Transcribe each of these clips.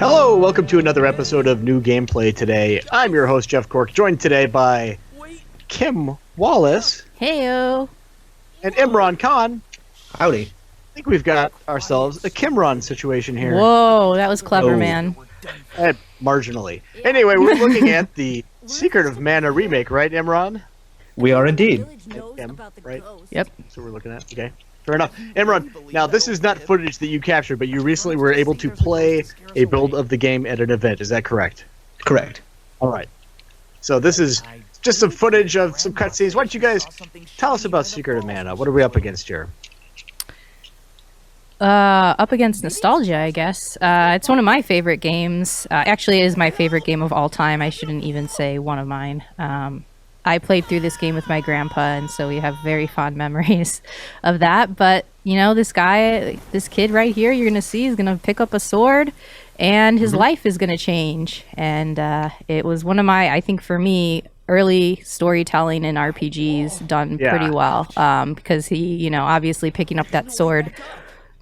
Hello, welcome to another episode of New Gameplay Today. I'm your host, Jeff Cork, joined today by Kim Wallace. Heyo. And Imran Khan. Howdy. I think we've got ourselves a Kimron situation here. Whoa, that was clever, man. Marginally. Anyway, we're looking at the Secret of Mana remake, right, Imran? We are indeed. Kim, right? Yep. That's what we're looking at. Okay. Fair enough. Imran, now this is not footage that you captured, but you recently were able to play a build of the game at an event. Is that correct? Correct. All right. So this is just some footage of some cutscenes. Why don't you guys tell us about Secret of Mana? What are we up against here? Up against nostalgia, I guess. It's one of my favorite games. Actually, it is my favorite game of all time. I shouldn't even say one of mine. I played through this game with my grandpa, and so we have very fond memories of that. But, you know, this kid right here, you're going to see, is going to pick up a sword, and his life is going to change. And it was one of my, I think for me, early storytelling in RPGs done pretty well. Because he, you know, obviously picking up that sword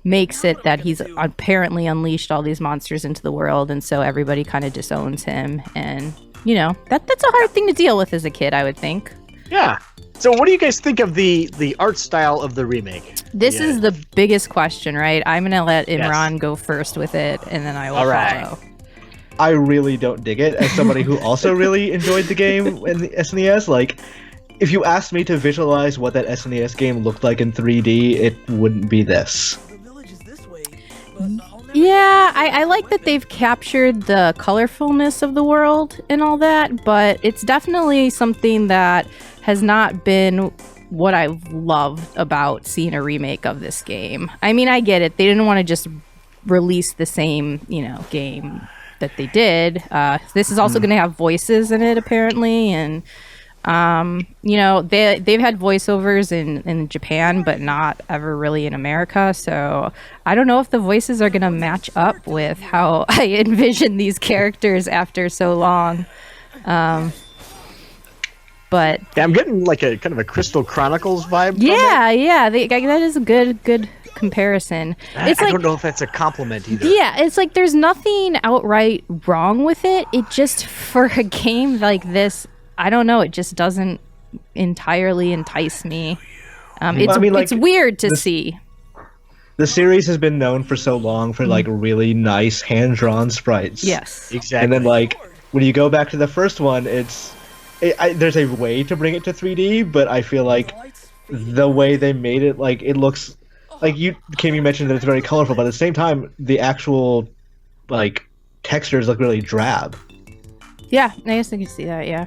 makes it that he's apparently unleashed all these monsters into the world, and so everybody kind of disowns him. And you know, that's a hard thing to deal with as a kid, I would think. Yeah. So what do you guys think of the art style of the remake? This is the biggest question, right? I'm going to let Imran go first with it, and then I will follow. I really don't dig it. As somebody who also really enjoyed the game in the SNES, like, if you asked me to visualize what that SNES game looked like in 3D, it wouldn't be this. Yeah, I like that they've captured the colorfulness of the world and all that, but it's definitely something that has not been what I've loved about seeing a remake of this game. I mean, I get it. They didn't want to just release the same, you know, game that they did. This is also going to have voices in it, apparently, and you know, they've had voiceovers in Japan, but not ever really in America. So I don't know if the voices are going to match up with how I envision these characters after so long. But yeah, I'm getting like a kind of a Crystal Chronicles vibe. Yeah, that is a good comparison. It's I don't know if that's a compliment either. Yeah, it's like there's nothing outright wrong with it. It just, for a game like this, I don't know, it just doesn't entirely entice me. It's weird to see. The series has been known for so long for like really nice hand-drawn sprites. Yes, exactly. And then like when you go back to the first one, there's a way to bring it to 3D, but I feel like the way they made it, like it looks like you mentioned that it's very colorful, but at the same time, the actual like textures look really drab. Yeah, I guess I can see that. Yeah.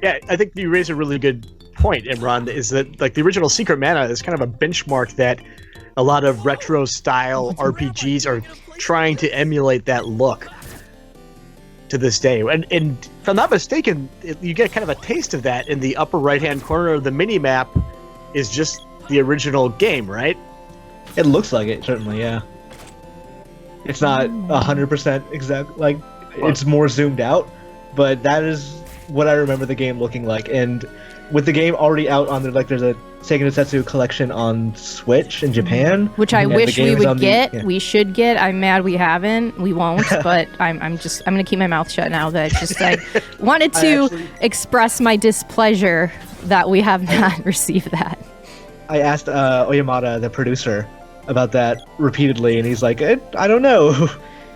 Yeah, I think you raise a really good point, Imran, is that like the original Secret Mana is kind of a benchmark that a lot of retro style RPGs are trying to emulate that look to this day. And if I'm not mistaken, you get kind of a taste of that in the upper right-hand corner of the mini-map is just the original game, right? It looks like it, certainly, yeah. It's not 100% exact, like, it's more zoomed out, but that is what I remember the game looking like. And with the game already out on there, like there's a Seiken Densetsu collection on Switch in Japan, which I wish we would get. We should get. I'm mad we haven't. We won't. But I'm gonna keep my mouth shut now. That just I wanted to express my displeasure that we have not received that. I asked Oyamada, the producer, about that repeatedly, and he's like, I don't know.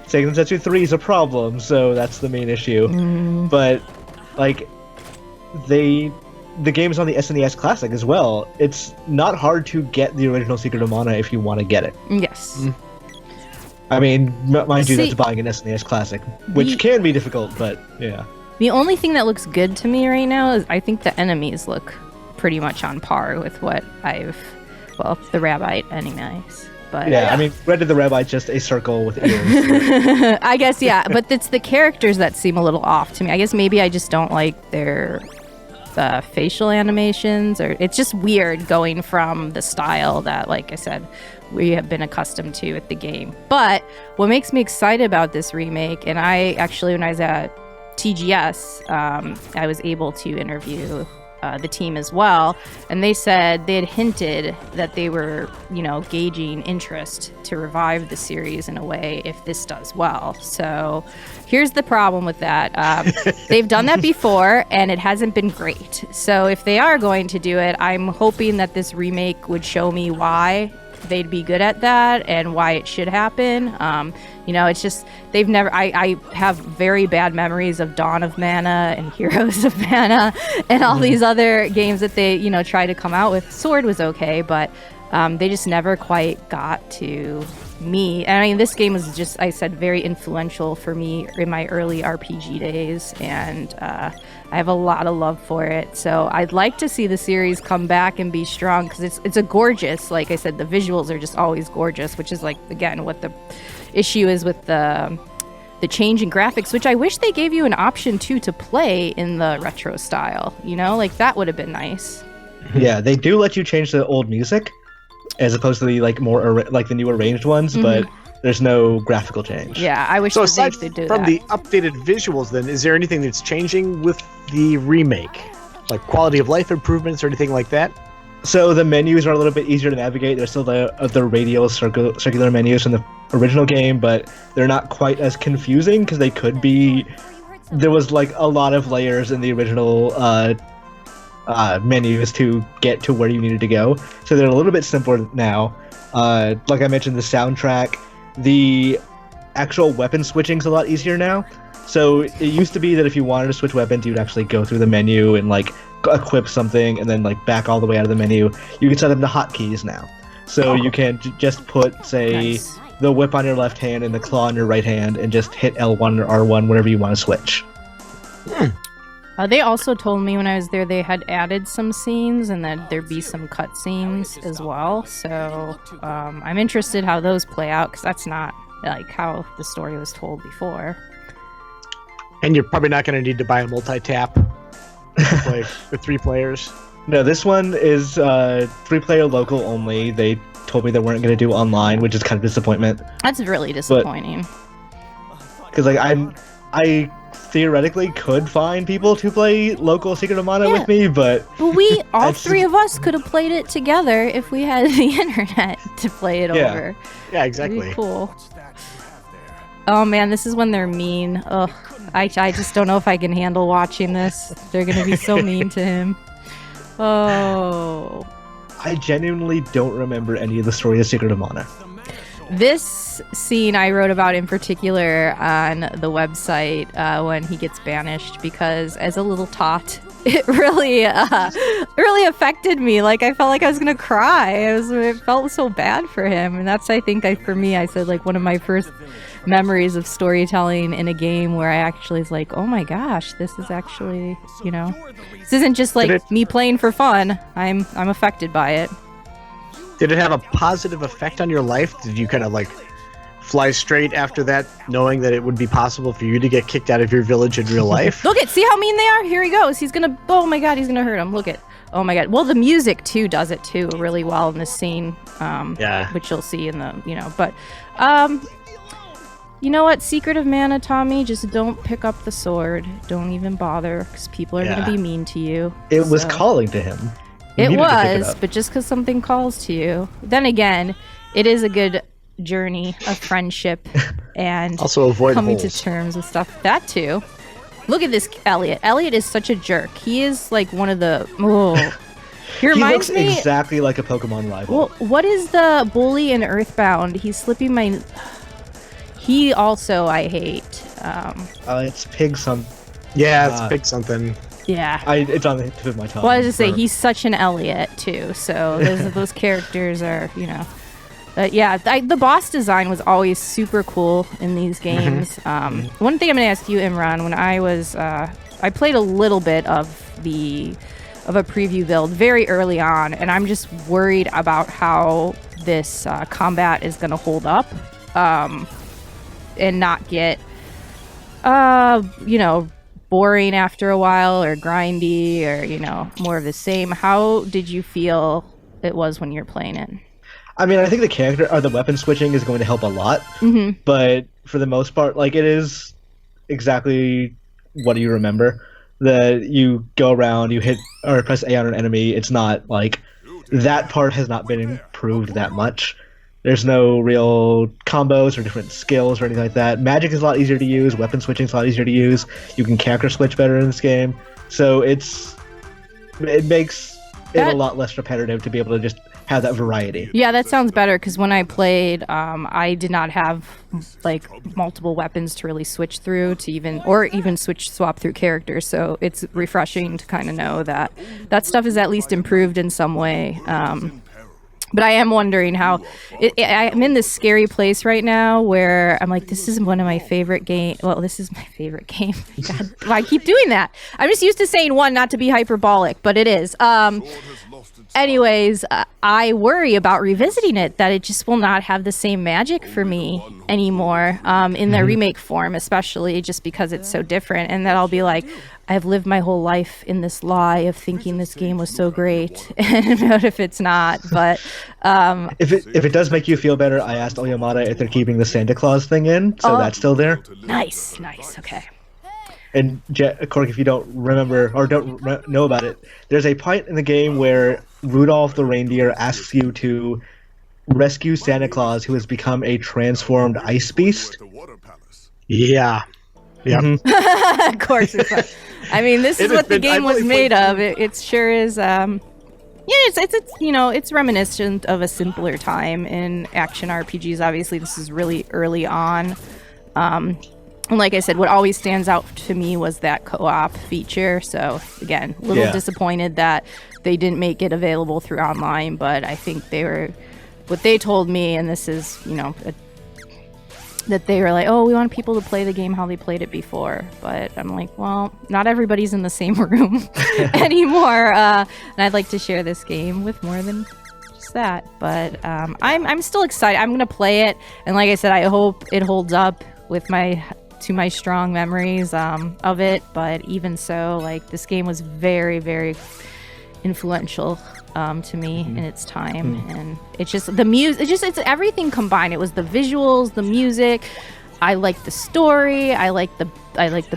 Seiken Densetsu 3 is a problem, so that's the main issue. But like the game's on the SNES Classic as well. It's not hard to get the original Secret of Mana if you want to get it. Yes. I mean, mind you, that's buying an SNES Classic, which can be difficult, but yeah. The only thing that looks good to me right now is I think the enemies look pretty much on par with what the Rabbite enemies. But yeah, I mean, Red of the Rabbite's just a circle with ears. I guess, yeah, but it's the characters that seem a little off to me. I guess maybe I just don't like their facial animations, or it's just weird going from the style that, like I said, we have been accustomed to at the game. But what makes me excited about this remake, and I actually, when I was at TGS, I was able to interview the team as well, and they said they had hinted that they were, gauging interest to revive the series in a way if this does well. So here's the problem with that. They've done that before, and it hasn't been great. So if they are going to do it, I'm hoping that this remake would show me why they'd be good at that and why it should happen. It's just they've never. I have very bad memories of Dawn of Mana and Heroes of Mana and all these other games that they try to come out with. Sword was okay, but they just never quite got to me. And I mean, this game was just, I said, very influential for me in my early RPG days, and I have a lot of love for it. So I'd like to see the series come back and be strong, because it's a gorgeous, like I said, the visuals are just always gorgeous, which is like, again, what the issue is with the change in graphics, which I wish they gave you an option too to play in the retro style, like that would have been nice. Yeah, they do let you change the old music as opposed to the the new arranged ones, but there's no graphical change. Yeah, I wish so. Aside they do from that. the updated visuals, then, is there anything that's changing with the remake, like quality of life improvements or anything like that? So the menus are a little bit easier to navigate. There's still the radial circular menus from the original game, but they're not quite as confusing because they could be. There was like a lot of layers in the original menus to get to where you needed to go, so they're a little bit simpler now. Like I mentioned, the soundtrack, the actual weapon switching's a lot easier now. So it used to be that if you wanted to switch weapons, you'd actually go through the menu and equip something and then back all the way out of the menu. You can set them to hotkeys now, so you can just put, say, the whip on your left hand and the claw on your right hand, and just hit L1 or R1 whenever you want to switch. They also told me when I was there they had added some scenes and that there'd be some cut scenes as well. So I'm interested how those play out, because that's not like how the story was told before. And you're probably not going to need to buy a multi-tap to play with 3 players. No, this one is 3-player local only. They told me they weren't going to do online, which is kind of disappointment. That's really disappointing. Because I theoretically could find people to play local Secret of Mana with me, but we all 3 of us could have played it together if we had the internet to play it over. Yeah, exactly. That'd be cool. Oh man, this is when they're mean. Ugh, I just don't know if I can handle watching this. They're gonna be so mean to him. Oh. I genuinely don't remember any of the story of Secret of Mana. This scene I wrote about in particular on the website when he gets banished, because as a little tot, it really affected me. Like, I felt like I was gonna cry. It felt so bad for him, and that's, I think, for me, I said, like, one of my first memories of storytelling in a game where I actually was like, oh my gosh, this is actually, this isn't just like me playing for fun. I'm affected by it. Did it have a positive effect on your life? Did you kind of fly straight after that, knowing that it would be possible for you to get kicked out of your village in real life? Look see how mean they are? Here he goes. Oh my god, he's gonna hurt him. Oh my god. Well, the music too does it too really well in this scene. Which you'll see in the, but you know what? Secret of Mana, Tommy, just don't pick up the sword. Don't even bother, because people are going to be mean to you. It was calling to him. It was, but just because something calls to you. Then again, it is a good journey of friendship and also avoid coming holes. to terms with stuff. That too. Look at this Elliot. Elliot is such a jerk. He is like one of the... He reminds me exactly like a Pokemon rival. Well, what is the bully in Earthbound? He's slipping my... He also I hate. It's Pig some. Yeah, it's Pig something. Yeah. It's on the tip of my tongue. Well, I was just say he's such an Elliot too. So those characters are, the boss design was always super cool in these games. One thing I'm gonna ask you, Imran, when I played a little bit of a preview build very early on, and I'm just worried about how this combat is gonna hold up. And not get, boring after a while, or grindy, or, more of the same. How did you feel it was when you're playing it? I mean, I think the weapon switching is going to help a lot, but for the most part, it is exactly what you remember. that you go around, you hit or press A on an enemy. It's not like that part has not been improved that much. There's no real combos or different skills or anything like that. Magic is a lot easier to use. Weapon switching is a lot easier to use. You can character switch better in this game. So it makes it a lot less repetitive to be able to just have that variety. Yeah, that sounds better, because when I played, I did not have like multiple weapons to really switch through to even swap through characters. So it's refreshing to kind of know that that stuff is at least improved in some way. But I am wondering how I'm in this scary place right now where I'm like, this is one of my favorite games. Well, this is my favorite game. God, I keep doing that. I'm just used to saying one, not to be hyperbolic, but it is. Anyways, I worry about revisiting it, that it just will not have the same magic for me anymore, in the remake form, especially just because it's so different. And that I'll be like, I've lived my whole life in this lie of thinking this game was so great, and what if it's not? But if it does make you feel better, I asked Oyamada if they're keeping the Santa Claus thing in, so that's still there. Nice, okay. And Cork, if you don't remember or don't know about it, there's a point in the game where Rudolph the reindeer asks you to rescue Santa Claus, who has become a transformed ice beast. Yeah. Yeah. Of course it's fun. I mean, this is what the game was made of. It sure is. Yeah, it's it's reminiscent of a simpler time in action RPGs. Obviously, this is really early on. And like I said, what always stands out to me was that co-op feature. So again, a little disappointed that they didn't make it available through online. But I think what they told me, and this is that they were like, oh, we want people to play the game how they played it before. But I'm like, well, not everybody's in the same room anymore. And I'd like to share this game with more than just that. But I'm still excited. I'm going to play it. And like I said, I hope it holds up with my strong memories of it. But even so, like, this game was very, very influential to me in its time, and it's just the music. It's everything combined. It was the visuals, the music. I like the story. I like the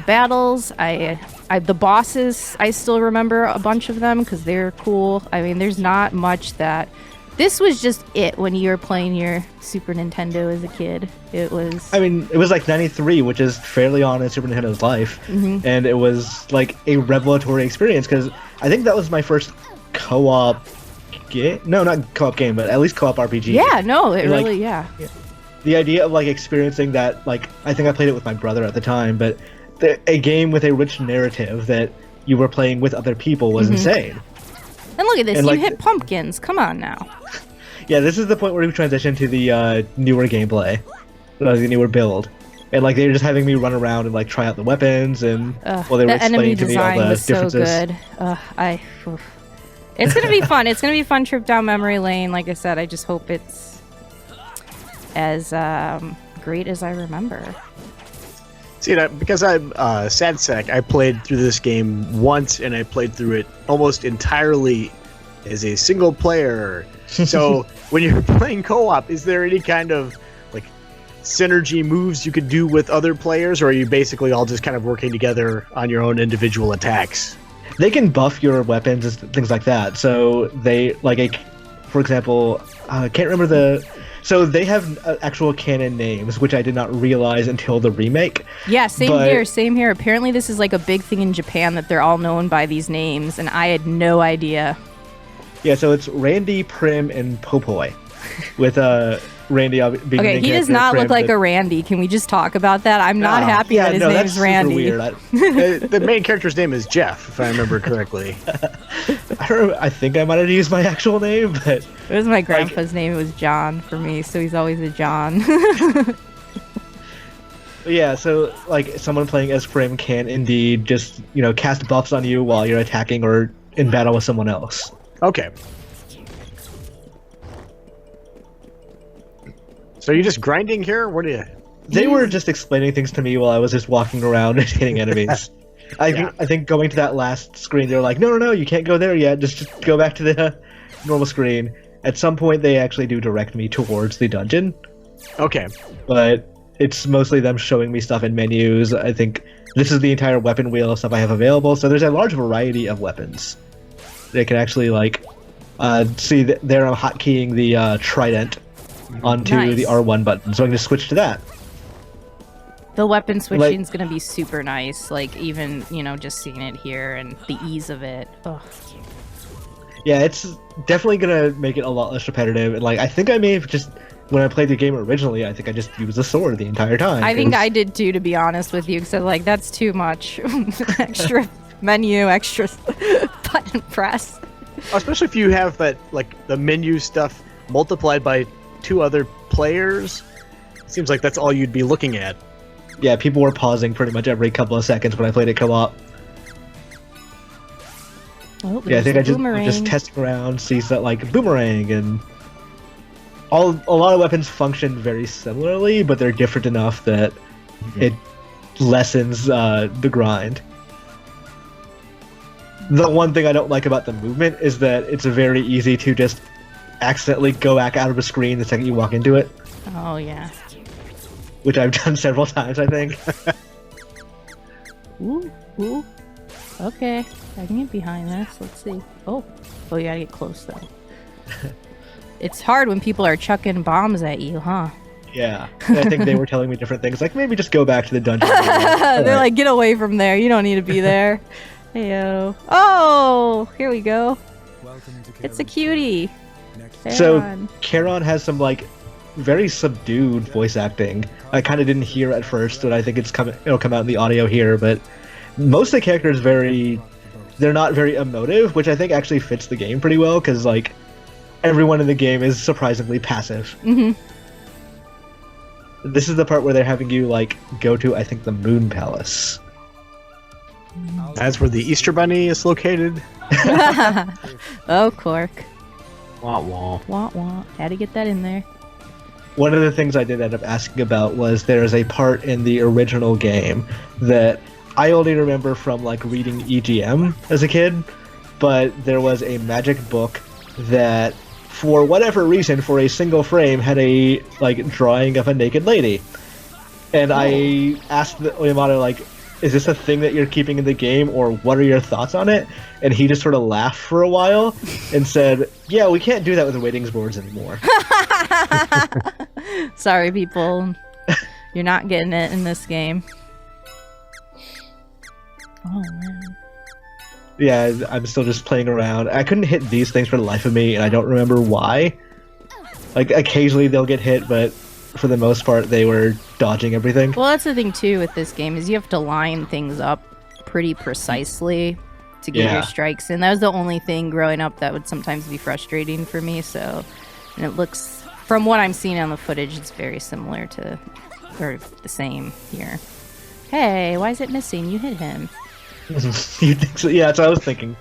battles. The bosses. I still remember a bunch of them because they're cool. I mean, there's not much that. This was just it when you were playing your Super Nintendo as a kid. It was. I mean, it was like '93, which is fairly on in Super Nintendo's life, and it was like a revelatory experience because I think that was my first co-op game. No, not co-op game, but at least co-op RPG. Yeah, no, it really, like, yeah. The idea of like experiencing that, like, I think I played it with my brother at the time, but a game with a rich narrative that you were playing with other people was insane. And look at this, you hit pumpkins. Come on now. Yeah, this is the point where we transition to the newer gameplay, the newer build. And like they were just having me run around and like try out the weapons, and while they were explaining to me all the differences. So good. It's gonna be fun. It's gonna be a fun trip down memory lane. Like I said, I just hope it's as great as I remember. See, because I'm sad sack, I played through this game once, and I played through it almost entirely as a single player. So when you're playing co-op, is there any kind of like synergy moves you could do with other players, or are you basically all just kind of working together on your own individual attacks? They can buff your weapons and things like that. So they for example, I can't remember So they have actual canon names, which I did not realize until the remake. Yeah, same here. Apparently this is like a big thing in Japan that they're all known by these names, and I had no idea. Yeah, so it's Randy, Prim, and Popoi, with Randy being okay, he does not look like a Randy. Can we just talk about that? I'm not happy that his name is Randy. Weird. The main character's name is Jeff, if I remember correctly. I think I might have used my actual name, but it was my grandpa's name. It was John for me, so he's always a John. Yeah, so like someone playing as Prim can indeed just cast buffs on you while you're attacking or in battle with someone else. Okay. So are you just grinding here? What are you? They were just explaining things to me while I was just walking around and hitting enemies. I think going to that last screen, they're like, no, you can't go there yet. Just go back to the normal screen. At some point, they actually do direct me towards the dungeon. Okay. But it's mostly them showing me stuff in menus. I think this is the entire weapon wheel of stuff I have available. So there's a large variety of weapons. They can actually see that there I'm hotkeying the trident onto the R1 button, so I can just switch to that. The weapon switching is going to be super nice. Even, just seeing it here and the ease of it. Ugh. Yeah, it's definitely going to make it a lot less repetitive. And, I think I may have just, when I played the game originally, I think I just used the sword the entire time. I think I did too, to be honest with you, because, that's too much. Extra menu, extra button press. Especially if you have that, the menu stuff multiplied by 2 other players. Seems like that's all you'd be looking at. Yeah, people were pausing pretty much every couple of seconds when I played it co-op. Oh, yeah, I think I just testing around, see stuff boomerang, and a lot of weapons function very similarly, but they're different enough that it lessens the grind. The one thing I don't like about the movement is that it's very easy to just accidentally go back out of a screen the second you walk into it. Oh, yeah. Which I've done several times, I think. Ooh. Okay. I can get behind this. Let's see. Oh, you gotta get close, though. It's hard when people are chucking bombs at you, huh? Yeah. And I think they were telling me different things, maybe just go back to the dungeon. They're like, get away from there. You don't need to be there. Heyo. Oh, here we go. It's a cutie. So, Charon has some, very subdued voice acting. I kind of didn't hear at first, but I think it'll come out in the audio here, but most of the characters they're not very emotive, which I think actually fits the game pretty well, because, everyone in the game is surprisingly passive. Mm-hmm. This is the part where they're having you, go to, I think, the Moon Palace. That's where the Easter Bunny is located. Oh, Cork. Wah wah. Wah wah. Had to get that in there. One of the things I did end up asking about was there's a part in the original game that I only remember from reading EGM as a kid, but there was a magic book that, for whatever reason, for a single frame, had a drawing of a naked lady. And I asked Oyamata, is this a thing that you're keeping in the game, or what are your thoughts on it? And he just sort of laughed for a while and said, yeah, we can't do that with the ratings boards anymore. Sorry, people. You're not getting it in this game. Oh, man. Yeah, I'm still just playing around. I couldn't hit these things for the life of me, and I don't remember why. Occasionally they'll get hit, but for the most part, they were dodging everything. Well, that's the thing, too, with this game, is you have to line things up pretty precisely to get your strikes in. That was the only thing growing up that would sometimes be frustrating for me, so... And it looks... From what I'm seeing on the footage, it's very similar to... Or the same here. Hey, why is it missing? You hit him. You think so? Yeah, that's what I was thinking.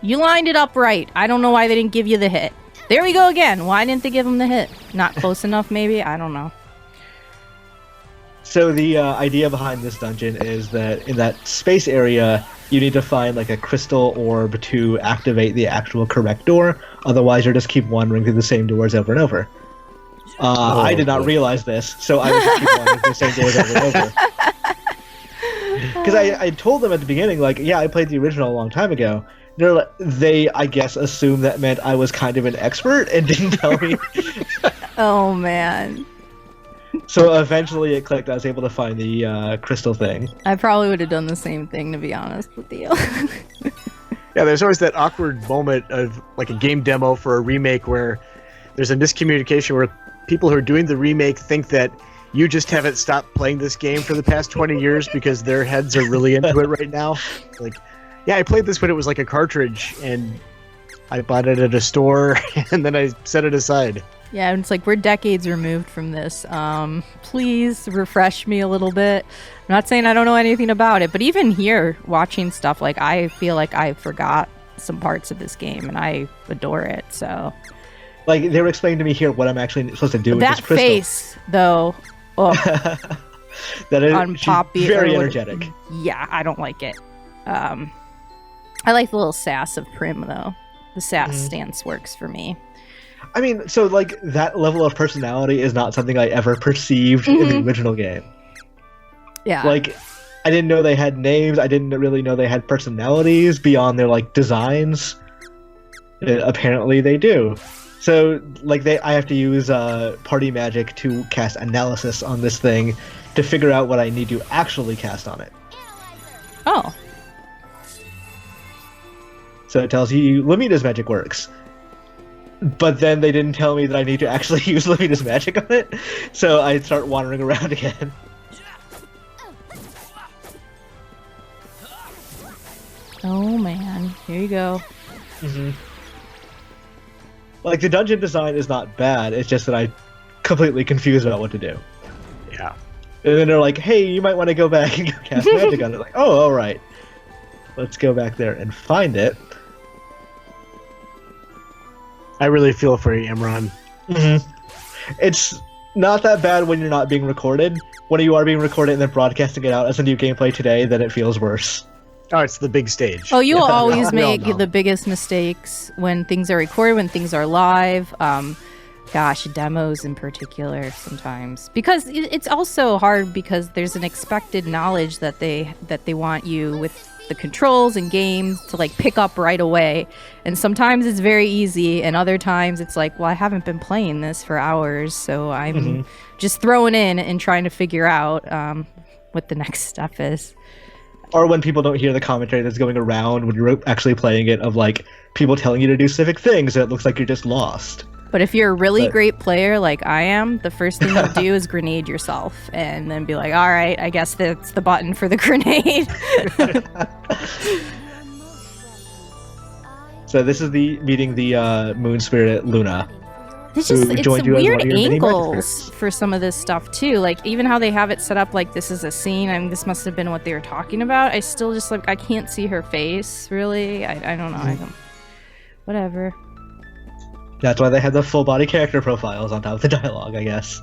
You lined it up right. I don't know why they didn't give you the hit. There we go again. Why didn't they give him the hit? Not close enough, maybe? I don't know. So the idea behind this dungeon is that in that space area, you need to find a crystal orb to activate the actual correct door. Otherwise, you'll just keep wandering through the same doors over and over. I did not realize this, so I would just keep wandering through the same doors over and over. Because I told them at the beginning, yeah, I played the original a long time ago. They, I guess, assumed that meant I was kind of an expert and didn't tell me. Oh, man. So eventually it clicked. I was able to find the crystal thing. I probably would have done the same thing, to be honest with you. Yeah, there's always that awkward moment of a game demo for a remake where there's a miscommunication where people who are doing the remake think that you just haven't stopped playing this game for the past 20 years because their heads are really into it right now. Yeah, I played this when it was a cartridge, and I bought it at a store, and then I set it aside. Yeah, and it's we're decades removed from this. Please refresh me a little bit. I'm not saying I don't know anything about it, but even here, watching stuff, I feel like I forgot some parts of this game, and I adore it, so... they were explaining to me here what I'm actually supposed to do with this crystal. That face, though... Oh, that is on Poppy, very energetic. Yeah, I don't like it. I like the little sass of Prim, though. The sass stance works for me. I mean, so like that level of personality is not something I ever perceived in the original game. Yeah. Like, I didn't know they had names. I didn't really know they had personalities beyond their like designs. Apparently, they do. So, like, I have to use party magic to cast analysis on this thing to figure out what I need to actually cast on it. Oh. So it tells you Lumina's magic works. But then they didn't tell me that I need to actually use Lumina's magic on it. So I start wandering around again. Oh man, here you go. Mm-hmm. Like, the dungeon design is not bad, it's just that I'm completely confused about what to do. Yeah. And then they're like, hey, you might want to go back and cast magic on it. Like, oh, alright. Let's go back there and find it. I really feel for you, Imran. Mm-hmm. It's not that bad when you're not being recorded. When you are being recorded and then broadcasting it out as a new gameplay today, then it feels worse. Oh, it's the big stage. Oh, you'll always We all make know. the biggest mistakes when things are recorded, when things are live. Gosh, demos in particular sometimes. Because it's also hard because there's an expected knowledge that they want you with the controls and games to like pick up right away. And sometimes it's very easy, and other times it's like, well, I haven't been playing this for hours, so I'm just throwing in and trying to figure out what the next step is. Or when people don't hear the commentary that's going around when you're actually playing it, of like people telling you to do specific things, and it looks like you're just lost. But if you're a really great player like I am, the first thing you do is grenade yourself and then be like, all right, I guess that's the button for the grenade. So this is meeting the moon spirit Luna. It's who just joined you as weird one of your mini angles magic for some of this stuff too. Like even how they have it set up like this is a scene. I mean, this must have been what they were talking about. I still just like I can't see her face really. I don't know. I don't. Whatever. That's why they had the full body character profiles on top of the dialogue, I guess.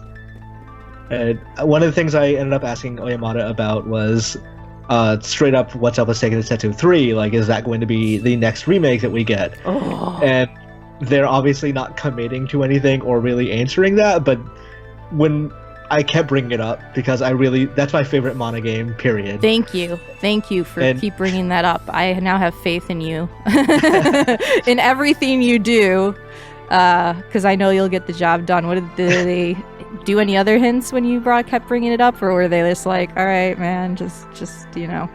And one of the things I ended up asking Oyamada about was straight up, what's up with Sega Densetsu 3? Like, is that going to be the next remake that we get? Oh. And they're obviously not committing to anything or really answering that, but when I kept bringing it up because that's my favorite Mana game, period. Thank you for keep bringing that up. I now have faith in you in everything you do, because I know you'll get the job done. Did they do any other hints when you kept bringing it up, or were they just like, all right, man, just you know?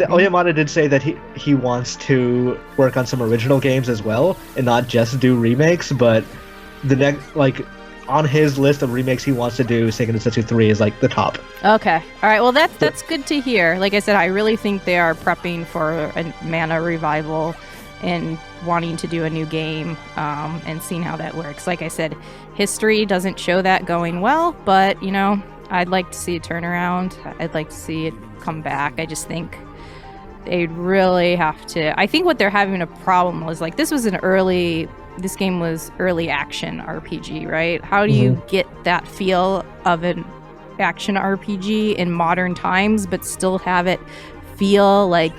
Oyamada did say that he wants to work on some original games as well and not just do remakes, but the next on his list of remakes he wants to do, Sega Densetsu 3 is like the top. Okay. All right. Well, that's good to hear. Like I said, I really think they are prepping for a Mana revival and wanting to do a new game and seeing how that works. Like I said, history doesn't show that going well, but you know, I'd like to see a turnaround. I'd like to see it come back. I just think they'd really have to. I think what they're having a problem was like this game was early action RPG, right? How do you get that feel of an action RPG in modern times, but still have it feel like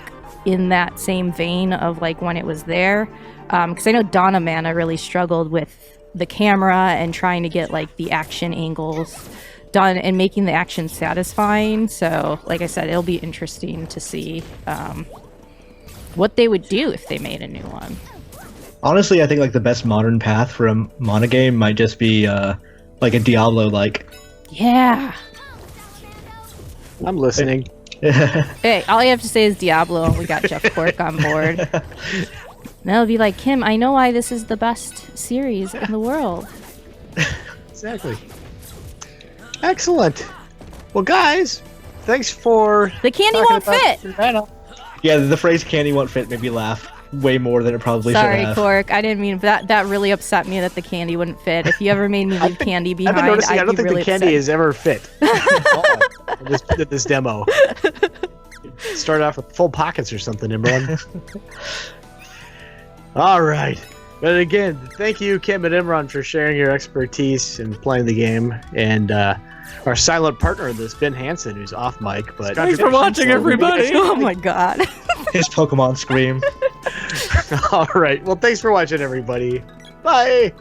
in that same vein of like when it was there? Because I know Dawn of Mana really struggled with the camera and trying to get like the action angles done and making the action satisfying. So like I said, it'll be interesting to see what they would do if they made a new one. Honestly, I think like the best modern path for a Mana game might just be like a Diablo Yeah. I'm listening. Hey, all you have to say is Diablo and we got Jeff Cork on board. They'll be like, Kim, I know why this is the best series in the world. Exactly. Excellent. Well, guys, thanks for The candy talking won't about fit. Rana. Yeah, the phrase "candy won't fit" made me laugh way more than it probably should Sorry, have. Cork. I didn't mean that really upset me that the candy wouldn't fit. If you ever made me leave candy behind, I've been noticing, I I'd don't be think really the candy upset. has ever fit in this demo. Start off with full pockets or something, Imran. All right. But again, thank you, Kim and Imran, for sharing your expertise in playing the game. And our silent partner in this, Ben Hansen, who's off mic. But Thanks for watching, everybody. Oh my god. His Pokemon scream. All right. Well, thanks for watching, everybody. Bye.